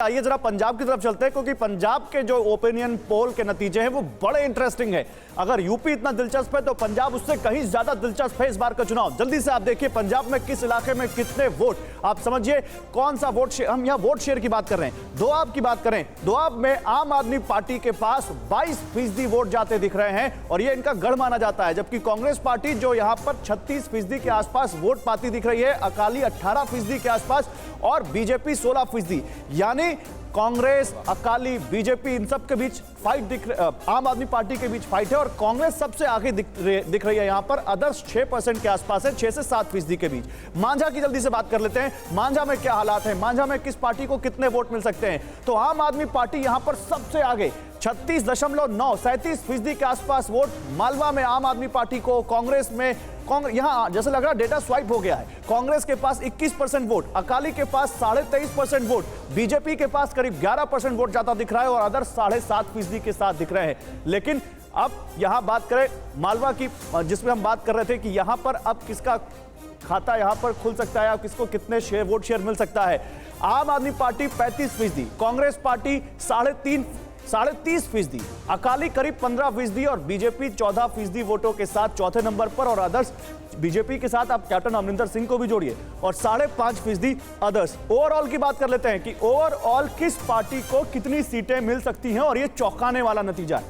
आइए जरा पंजाब की तरफ चलते हैं, क्योंकि पंजाब के जो ओपिनियन पोल के नतीजे हैं वो बड़े इंटरेस्टिंग है। अगर यूपी इतना दिलचस्प है तो पंजाब उससे कहीं ज्यादा दिलचस्प है इस बार का चुनाव। जल्दी से आप देखिए पंजाब में किस इलाके में कितने वोट, आप समझिए कौन सा वोट शेयर। हम यहाँ वोट शेयर की बात कर रहे हैं। दोआब की बात करें, दोआब में आम आदमी पार्टी के पास 22% वोट जाते दिख रहे हैं और ये इनका गढ़ माना जाता है, जबकि कांग्रेस पार्टी जो यहाँ पर 36% के आसपास वोट पाती दिख रही है, अकाली 18% के आसपास और बीजेपी 16%। यानी कांग्रेस, अकाली, बीजेपी इन सब के बीच फाइट आम आदमी पार्टी के बीच फाइट है और कांग्रेस सबसे आगे दिख रही है। यहां पर अदर्स 6% के आसपास है, 6 से 7% के बीच। मांझा की जल्दी से बात कर लेते हैं। मांझा में क्या हालात है, मांझा में किस पार्टी को कितने वोट मिल सकते हैं? तो आम आदमी पार्टी यहां पर सबसे आगे 36.9 37% के आसपास वोट मालवा में आम आदमी पार्टी को। कांग्रेस में यहां जैसे लग रहा है डेटा स्वाइप हो गया है। कांग्रेस के पास 21% वोट, अकाली के पास 23.5% वोट, बीजेपी के पास करीब 11% वोट जाता दिख रहा है और अदर 7.5% के साथ दिख रहे हैं। लेकिन अब यहां बात करें मालवा की, जिसमें हम बात कर रहे थे कि यहां पर अब किसका खाता यहां पर खुल सकता है, किसको कितने वोट शेयर मिल सकता है। आम आदमी पार्टी 35%, कांग्रेस पार्टी 30.5%, अकाली करीब 15% और बीजेपी 14% वोटों के साथ चौथे नंबर पर और अदर्स बीजेपी के साथ आप कैप्टन अमरिंदर सिंह को भी जोड़िए और 5.5% अदर्स। ओवरऑल की बात कर लेते हैं कि ओवरऑल किस पार्टी को कितनी सीटें मिल सकती हैं और यह चौंकाने वाला नतीजा है।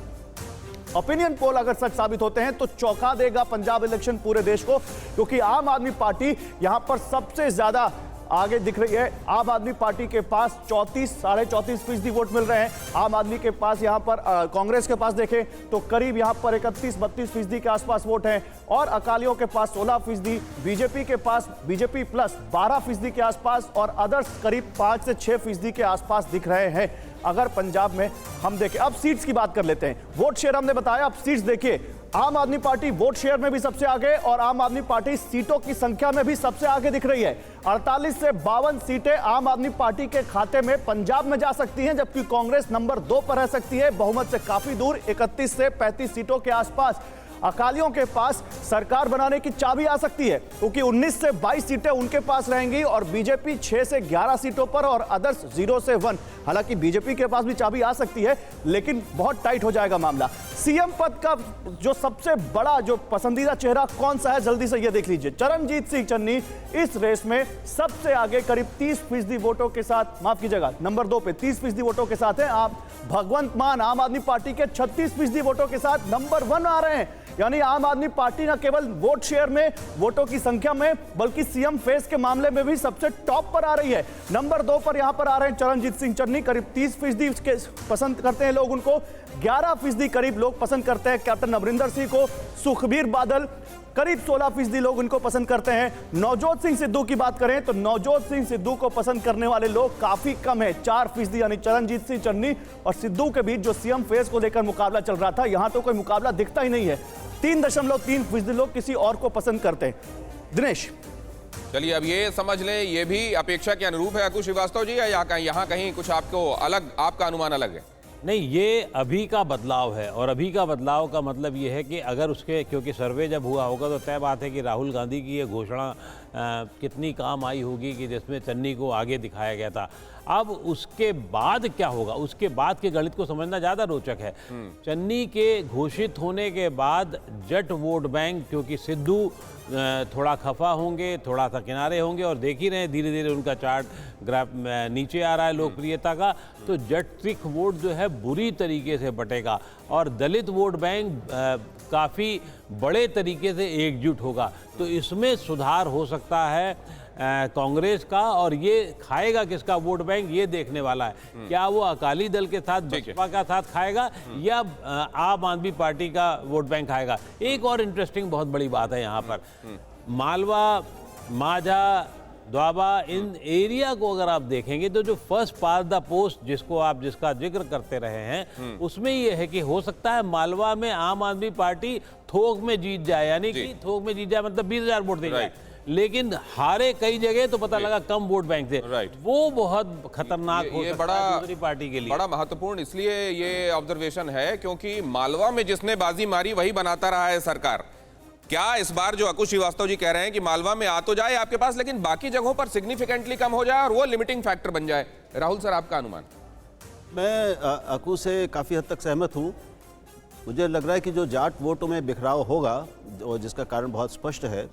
ओपिनियन पोल अगर सच साबित होते हैं तो चौंका देगा पंजाब इलेक्शन पूरे देश को, क्योंकि आम आदमी पार्टी यहां पर सबसे ज्यादा आगे दिख रही है। आम आदमी पार्टी के पास 34.5% वोट मिल रहे हैं। आम आदमी के पास यहां पर कांग्रेस के पास देखें तो करीब यहां पर 31-32% के आसपास वोट हैं और अकालियों के पास 16%, बीजेपी के पास बीजेपी प्लस 12% के आसपास और अदर्स करीब 5 से 6% के आसपास दिख रहे हैं। अगर पंजाब में हम देखें, अब सीट्स की बात कर लेते हैं। वोट शेयर हमने बताया, अब सीट्स देखिए। आम आदमी पार्टी वोट शेयर में भी सबसे आगे और आम आदमी पार्टी सीटों की संख्या में भी सबसे आगे दिख रही है। 48 से 52 सीटें आम आदमी पार्टी के खाते में पंजाब में जा सकती हैं, जबकि कांग्रेस नंबर 2 पर रह सकती है, बहुमत से काफी दूर 31 से 35 सीटों के आसपास। अकालियों के पास सरकार बनाने की चाबी आ सकती है, क्योंकि 19 से 22 सीटें उनके पास रहेंगी और बीजेपी 6 से 11 सीटों पर और अदर्स 0 से 1। हालांकि बीजेपी के पास भी चाबी आ सकती है, लेकिन बहुत टाइट हो जाएगा मामला। सीएम पद का जो सबसे बड़ा जो पसंदीदा चेहरा कौन सा है, जल्दी से ये देख लीजिए। चरणजीत सिंह चन्नी इस रेस में सबसे आगे करीब 30% वोटों के साथ, माफ कीजिएगा नंबर 2 पे 30% वोटों के साथ है। आप भगवंत मान आम आदमी पार्टी के 36% वोटों के साथ नंबर 1 आ रहे हैं। यानी आम आदमी पार्टी न केवल वोट शेयर में, वोटों की संख्या में, बल्कि सीएम फेस के मामले में भी सबसे टॉप पर आ रही है। नंबर 2 पर यहां पर आ रहे हैं चरणजीत सिंह चन्नी, करीब 30% पसंद करते हैं लोग उनको। 11% करीब लोग पसंद करते हैं कैप्टन अमरिंदर सिंह को। सुखबीर बादल करीब 16% लोग उनको पसंद करते हैं। नवजोत सिंह सिद्धू की बात करें तो नवजोत सिंह सिद्धू को पसंद करने वाले लोग काफी कम है, 4%। यानी चरणजीत सिंह चन्नी और सिद्धू के बीच जो सीएम फेस को लेकर मुकाबला चल रहा था, यहां तो कोई मुकाबला दिखता ही नहीं है। 3.3% लोग किसी और को पसंद करते हैं। दिनेश, चलिए अब ये समझ लें, ये भी अपेक्षा के अनुरूप है अकुश श्रीवास्तव जी, या यहाँ कहीं कुछ आपको अलग, आपका अनुमान अलग है? नहीं, ये अभी का बदलाव है और अभी का बदलाव का मतलब ये है कि अगर उसके, क्योंकि सर्वे जब हुआ होगा तो तय बात है कि राहुल गांधी की ये घोषणा कितनी काम आई होगी कि जिसमें चन्नी को आगे दिखाया गया था। अब उसके बाद क्या होगा, उसके बाद के गणित को समझना ज़्यादा रोचक है। चन्नी के घोषित होने के बाद जट वोट बैंक, क्योंकि सिद्धू थोड़ा खफा होंगे, थोड़ा सा किनारे होंगे और देख ही रहे हैं धीरे धीरे उनका चार्ट ग्राफ नीचे आ रहा है लोकप्रियता का, तो जट सिख वोट जो है बुरी तरीके से बटेगा और दलित वोट बैंक काफ़ी बड़े तरीके से एकजुट होगा। तो इसमें सुधार हो सकता है कांग्रेस का, और ये खाएगा किसका वोट बैंक ये देखने वाला है। क्या वो अकाली दल के साथ बसपा का साथ खाएगा या आम आदमी पार्टी का वोट बैंक खाएगा। एक और इंटरेस्टिंग बहुत बड़ी बात है यहाँ पर, मालवा, माझा, द्वाबा, इन एरिया को अगर आप देखेंगे तो जो फर्स्ट पास द पोस्ट जिसका जिक्र करते रहे हैं, उसमें ये है कि हो सकता है मालवा में आम आदमी पार्टी थोक में जीत जाए, यानी कि थोक में जीत जाए मतलब 20,000 वोट दे जाए, लेकिन हारे कई जगह तो पता लगा कम वोट बैंक से। वो बहुत खतरनाक हो सकता है दूसरी पार्टी के लिए। बड़ा महत्वपूर्ण इसलिए ये ऑब्जर्वेशन है क्योंकि मालवा में जिसने बाजी मारी वही बनाता रहा है सरकार। क्या इस बार जो अकुश श्रीवास्तव जी कह रहे हैं कि मालवा में आ तो जाए आपके पास, लेकिन बाकी जगहों पर सिग्निफिकेंटली कम हो जाए और वो लिमिटिंग फैक्टर बन जाए? राहुल सर, आपका अनुमान? मैं अकू से काफ़ी हद तक सहमत हूँ। मुझे लग रहा है कि जो जाट वोटों में बिखराव होगा और जिसका कारण बहुत स्पष्ट है,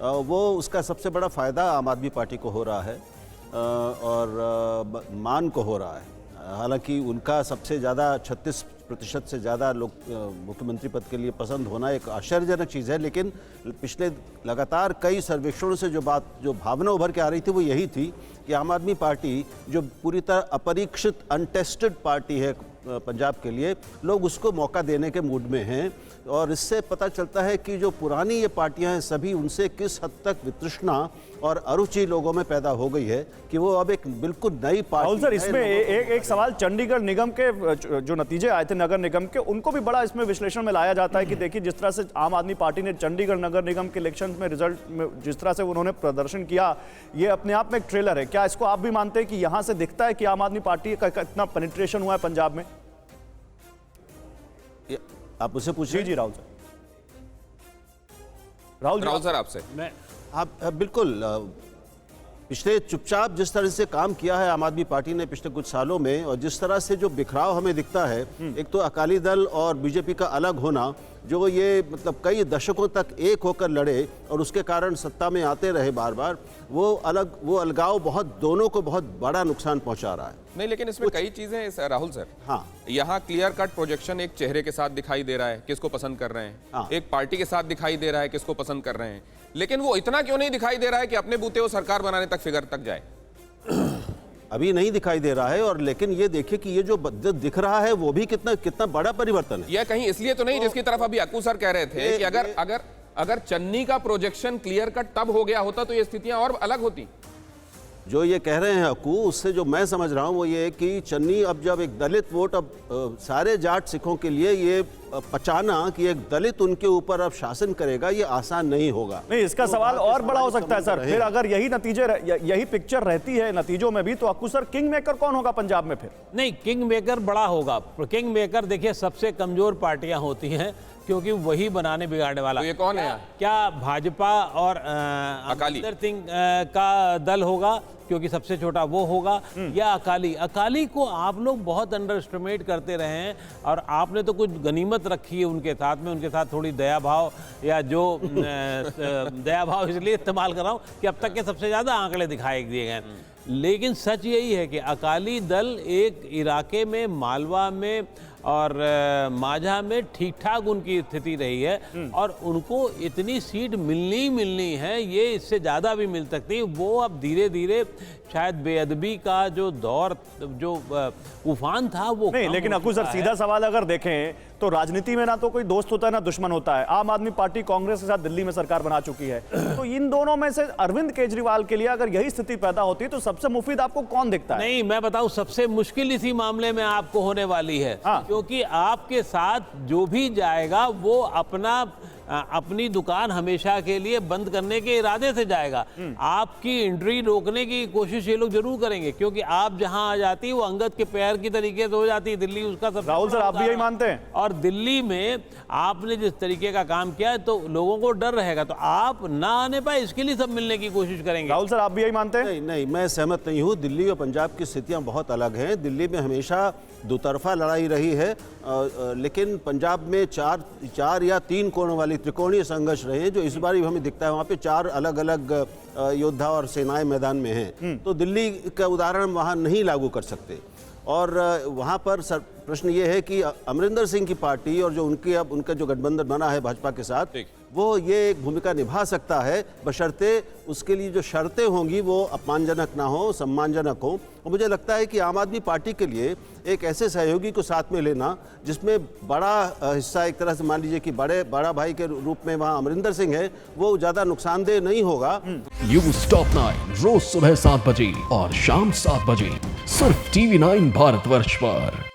वो उसका सबसे बड़ा फ़ायदा आम आदमी पार्टी को हो रहा है और मान को हो रहा है। हालांकि उनका सबसे ज़्यादा 36% से ज़्यादा लोग मुख्यमंत्री पद के लिए पसंद होना एक आश्चर्यजनक चीज़ है, लेकिन पिछले लगातार कई सर्वेक्षणों से जो भावना उभर के आ रही थी वो यही थी कि आम आदमी पार्टी जो पूरी तरह अपरीक्षित अनटेस्टेड पार्टी है पंजाब के लिए, लोग उसको मौका देने के मूड में हैं। और इससे पता चलता है कि जो पुरानी ये पार्टियां हैं सभी, उनसे किस हद तक वितृष्णा और अरुचि लोगों में पैदा हो गई है कि वो अब एक बिल्कुल नई पार्टी। राहुल सर, इसमें एक सवाल, चंडीगढ़ निगम के जो नतीजे आए थे नगर निगम के, उनको भी बड़ा इसमें विश्लेषण में लाया जाता है कि देखिए जिस तरह से आम आदमी पार्टी ने चंडीगढ़ नगर निगम के इलेक्शन में रिजल्ट में जिस तरह से उन्होंने प्रदर्शन किया, ये अपने आप में एक ट्रेलर है। क्या इसको आप भी मानते हैं कि यहां से दिखता है कि आम आदमी पार्टी का इतना पेनिट्रेशन हुआ है पंजाब में? आप उससे पूछिए। जी राहुल सर। राहुल सर, आपसे। आप बिल्कुल पिछले चुपचाप जिस तरह से काम किया है आम आदमी पार्टी ने पिछले कुछ सालों में, और जिस तरह से जो बिखराव हमें दिखता है, एक तो अकाली दल और बीजेपी का अलग होना, जो ये मतलब कई दशकों तक एक होकर लड़े और उसके कारण सत्ता में आते रहे बार बार, वो अलगाव बहुत, दोनों को बहुत बड़ा नुकसान पहुंचा रहा है। नहीं, लेकिन इसमें कई चीजें हैं राहुल सर। हाँ, यहाँ क्लियर कट प्रोजेक्शन एक चेहरे के साथ दिखाई दे रहा है, किसको पसंद कर रहे हैं। हाँ। एक पार्टी के साथ दिखाई दे रहा है, किसको पसंद कर रहे हैं। लेकिन वो इतना क्यों नहीं दिखाई दे रहा है कि अपने बूते वो सरकार बनाने तक फिगर तक जाए? अभी नहीं दिखाई दे रहा है। और लेकिन ये देखिए कि ये जो दिख रहा है वो भी कितना बड़ा परिवर्तन है। यह कहीं इसलिए तो नहीं जिसकी तरफ अभी अक्कू सर कह रहे थे कि अगर चन्नी का प्रोजेक्शन क्लियर कट तब हो गया होता तो ये स्थितियां और अलग होती। जो ये कह रहे हैं अक्कू, उससे जो मैं समझ रहा हूँ वो ये कि चन्नी अब जब एक दलित वोट, अब सारे जाट सिखों के लिए ये पचाना कि एक दलित उनके ऊपर अब शासन करेगा, ये आसान नहीं होगा। नहीं, इसका सवाल और बड़ा हो सकता है सर। फिर अगर यही पिक्चर रहती है नतीजों में भी, तो अक्कू सर किंग मेकर कौन होगा पंजाब में फिर? नहीं, किंग मेकर बड़ा होगा। किंग मेकर देखिए सबसे कमजोर पार्टियां होती हैं, क्योंकि वही बनाने बिगाड़ने वाला। तो ये कौन है? क्या भाजपा और अमरिंदर सिंह का दल होगा, क्योंकि सबसे छोटा वो होगा, या अकाली को आप लोग बहुत अंडर एस्टिमेट करते रहे हैं और आपने तो कुछ गनीमत रखी है उनके साथ में। उनके साथ थोड़ी दया भाव, या जो दया भाव इसलिए इस्तेमाल कर रहा हूँ कि अब तक के सबसे ज़्यादा आंकड़े दिखाए दिए गए। लेकिन सच यही है कि अकाली दल एक इलाके में, मालवा में और माझा में ठीक ठाक उनकी स्थिति रही है और उनको इतनी सीट मिलनी है, ये इससे ज़्यादा भी मिल सकती है। वो अब धीरे धीरे शायद बेअदबी का जो दौर, जो उफान था वो नहीं। लेकिन अक्कू सर, सीधा सवाल अगर देखें तो राजनीति में ना तो कोई दोस्त होता है ना दुश्मन होता है। आम आदमी पार्टी कांग्रेस के साथ दिल्ली में सरकार बना चुकी है, तो इन दोनों में से अरविंद केजरीवाल के लिए अगर यही स्थिति पैदा होती है तो सबसे मुफीद आपको कौन दिखता है? नहीं, मैं बताऊं, सबसे मुश्किल इसी मामले में आपको होने वाली है। हाँ। क्योंकि आपके साथ जो भी जाएगा वो अपनी दुकान हमेशा के लिए बंद करने के इरादे से जाएगा। आपकी एंट्री रोकने की कोशिश ये लोग जरूर करेंगे, क्योंकि आप जहां आ जाती है वो अंगद के पैर की तरीके से हो जाती है। दिल्ली उसका सब। राहुल सर, आप भी यही मानते हैं? और दिल्ली में आपने जिस तरीके का काम किया है तो लोगों को डर रहेगा, तो आप ना आने पाए इसके लिए सब मिलने की कोशिश करेंगे। राहुल सर, आप भी यही मानते हैं? नहीं, मैं सहमत नहीं हूँ। दिल्ली और पंजाब की स्थितियाँ बहुत अलग हैं। दिल्ली में हमेशा दोतरफा लड़ाई रही है, लेकिन पंजाब में चार या 3 कोण वाली त्रिकोणीय संघर्ष रहे हैं, जो इस बार भी हमें दिखता है। वहाँ पे 4 अलग अलग योद्धा और सेनाएं मैदान में हैं। तो दिल्ली का उदाहरण वहाँ नहीं लागू कर सकते। और वहाँ पर प्रश्न ये है कि अमरिंदर सिंह की पार्टी और जो उनका जो गठबंधन बना है भाजपा के साथ, वो ये एक भूमिका निभा सकता है, बशर्ते उसके लिए जो शर्तें होंगी वो अपमानजनक ना हो, सम्मानजनक हो। और मुझे लगता है कि आम आदमी पार्टी के लिए एक ऐसे सहयोगी को साथ में लेना जिसमें बड़ा हिस्सा, एक तरह से मान लीजिए कि बड़ा भाई के रूप में वहाँ अमरिंदर सिंह है, वो ज़्यादा नुकसानदेह नहीं होगा। न्यूज़ टॉप 9 रोज सुबह 7 बजे और शाम 7 बजे सिर्फ TV9 भारतवर्ष पर।